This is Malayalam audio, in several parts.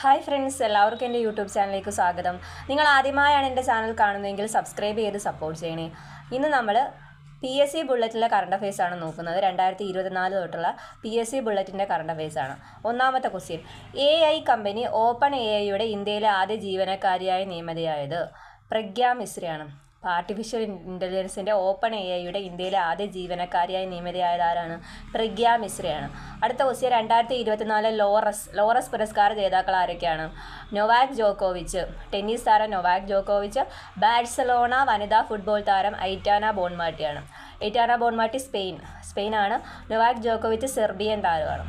ഹായ് ഫ്രണ്ട്സ്, എല്ലാവർക്കും എൻ്റെ യൂട്യൂബ് ചാനലിലേക്ക് സ്വാഗതം. നിങ്ങൾ ആദ്യമായാണ് എൻ്റെ ചാനൽ കാണുന്നതെങ്കിൽ സബ്സ്ക്രൈബ് ചെയ്ത് സപ്പോർട്ട് ചെയ്യണേ. ഇന്ന് നമ്മൾ PSC ബുള്ളറ്റിലെ കറണ്ട് അഫയേഴ്സാണ് നോക്കുന്നത്. 2024 തൊട്ടുള്ള PSC ബുള്ളറ്റിൻ്റെ കറണ്ട് അഫയേഴ്സാണ്. ഒന്നാമത്തെ ക്വസ്റ്റ്യൻ, AI കമ്പനി ഓപ്പൺ AIയുടെ ഇന്ത്യയിലെ ആദ്യ ജീവനക്കാരിയായി നിയമിതയായത് പ്രഗ്യാ മിശ്രയാണ്. ആർട്ടിഫിഷ്യൽ ഇൻ്റലിജൻസിൻ്റെ ഓപ്പൺ AIയുടെ ഇന്ത്യയിലെ ആദ്യ ജീവനക്കാരിയായി നിയമിതയായത് ആരാണ്? പ്രഗ്യാ മിശ്രയാണ്. അടുത്ത ക്വസ്റ്റ്യൻ, 2024 ലോറസ് പുരസ്കാര ജേതാക്കൾ ആരൊക്കെയാണ്? നൊവാക് ജോക്കോവിച്ച്, ടെന്നീസ് താരം നൊവാക് ജോക്കോവിച്ച്. ബാഴ്സലോണ വനിതാ ഫുട്ബോൾ താരം ഐറ്റാന ബോൺമാട്ടിയാണ്. ഐറ്റാന ബോൺമാട്ടി സ്പെയിനാണ്. നൊവാക് ജോക്കോവിച്ച് സെർബിയൻ താരമാണ്.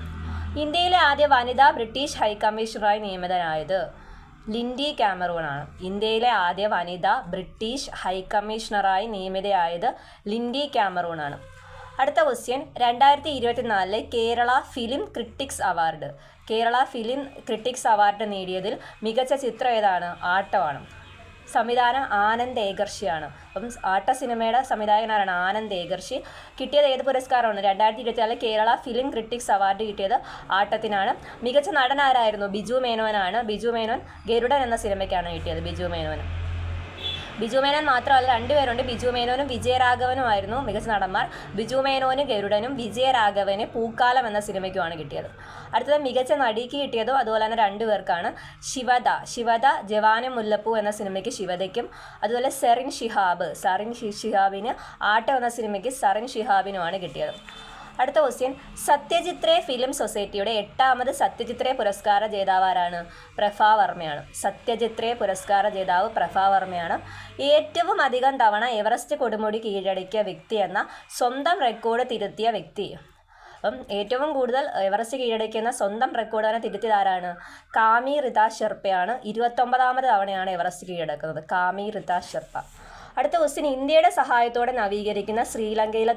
ഇന്ത്യയിലെ ആദ്യ വനിതാ ബ്രിട്ടീഷ് ഹൈക്കമ്മീഷണറായി നിയമിതനായത് ലിൻഡി കാമറൂണാണ്. ഇന്ത്യയിലെ ആദ്യ വനിതാ ബ്രിട്ടീഷ് ഹൈക്കമ്മീഷണറായി നിയമിതയായത് ലിൻഡി കാമറൂണാണ്. അടുത്ത question, 2024 Kerala film critics award നേടിയതിൽ മികച്ച ചിത്രം ഏതാണ്? ആട്ടമാണ്. സംവിധാനം ആനന്ദ് ഏകർഷിയാണ്. അപ്പം ആട്ട സിനിമയുടെ സംവിധായകനാണ് ആനന്ദ് ഏകർഷി. കിട്ടിയത് ഏത് പുരസ്കാരമാണ്? 2024 കേരള ഫിലിം ക്രിട്ടിക്സ് അവാർഡ് കിട്ടിയത് ആട്ടത്തിനാണ്. മികച്ച നടനാരായിരുന്നു? ബിജു മേനോനാണ്. ബിജു മേനോൻ ഗരുഡൻ എന്ന സിനിമയ്ക്കാണ് കിട്ടിയത്. ബിജു മേനോൻ മാത്രമല്ല, രണ്ടുപേരുണ്ട്. ബിജു മേനോനും വിജയരാഘവനുമായിരുന്നു മികച്ച നടന്മാർ. ബിജു മേനോന് ഗരുഡനും വിജയരാഘവന് പൂക്കാലം എന്ന സിനിമയ്ക്കുമാണ് കിട്ടിയത്. അടുത്തത് മികച്ച നടിക്ക് കിട്ടിയതും അതുപോലെ തന്നെ രണ്ടുപേർക്കാണ്. ശിവദ ജവാനും മുല്ലപ്പൂ എന്ന സിനിമയ്ക്ക് ശിവദയ്ക്കും, അതുപോലെ സെറിൻ ഷിഹാബിന് ആട്ടം എന്ന സിനിമയ്ക്ക് സെറിൻ ഷിഹാബിനുമാണ് കിട്ടിയത്. അടുത്ത ക്വസ്റ്റ്യൻ, സത്യജിത് റേ ഫിലിം സൊസൈറ്റിയുടെ 8ാമത് സത്യജിത് റേ പുരസ്കാര ജേതാവാരാണ്? പ്രഭ വർമ്മയാണ്. സത്യജിത് റേ പുരസ്കാര ജേതാവ് പ്രഭ വർമ്മയാണ്. ഏറ്റവും അധികം തവണ എവറസ്റ്റ് കൊടുമുടി കീഴടക്കിയ വ്യക്തി എന്ന സ്വന്തം റെക്കോർഡ് തിരുത്തിയ വ്യക്തി. അപ്പം ഏറ്റവും കൂടുതൽ എവറസ്റ്റ് കീഴടക്കിയെന്ന സ്വന്തം റെക്കോർഡ് തന്നെ തിരുത്തിയതാരാണ്? കാമി റിത ഷെർപ്പയാണ്. 29ാമത് തവണയാണ് എവറസ്റ്റ് കീഴടക്കുന്നത് കാമി റിത ഷെർപ്പ. അടുത്ത ക്വസ്റ്റ്യൻ, ഇന്ത്യയുടെ സഹായത്തോടെ നവീകരിക്കുന്ന ശ്രീലങ്കയിലെ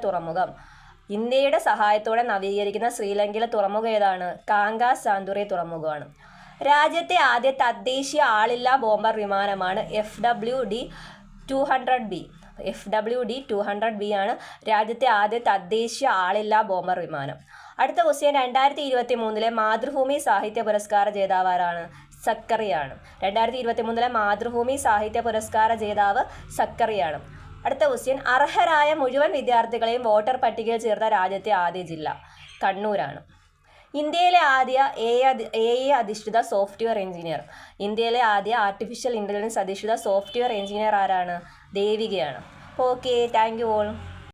തുറമുഖം ഏതാണ്? കാങ്കാ സാന്തുറേ തുറമുഖമാണ്. രാജ്യത്തെ ആദ്യ തദ്ദേശീയ ആളില്ലാ ബോംബർ വിമാനമാണ് FWD-200B ആണ് രാജ്യത്തെ ആദ്യ തദ്ദേശീയ ആളില്ലാ ബോംബർ വിമാനം. അടുത്ത ക്വസ്റ്റ്യൻ, 2023 മാതൃഭൂമി സാഹിത്യ പുരസ്കാര ജേതാവാരാണ്? സക്കറിയാണ്. 2023 മാതൃഭൂമി സാഹിത്യ പുരസ്കാര ജേതാവ് സക്കറിയാണ്. അടുത്ത ക്വസ്റ്റ്യൻ, അർഹരായ മുഴുവൻ വിദ്യാർത്ഥികളെയും വോട്ടർ പട്ടികയിൽ ചേർത്ത രാജ്യത്തെ ആദ്യ ജില്ല കണ്ണൂരാണ്. ഇന്ത്യയിലെ ആദ്യ AI അധിഷ്ഠിത സോഫ്റ്റ്വെയർ എഞ്ചിനീയർ. ഇന്ത്യയിലെ ആദ്യ ആർട്ടിഫിഷ്യൽ ഇൻ്റലിജൻസ് അധിഷ്ഠിത സോഫ്റ്റ്വെയർ എഞ്ചിനീയർ ആരാണ്? ദേവികയാണ്. Okay, thank you all.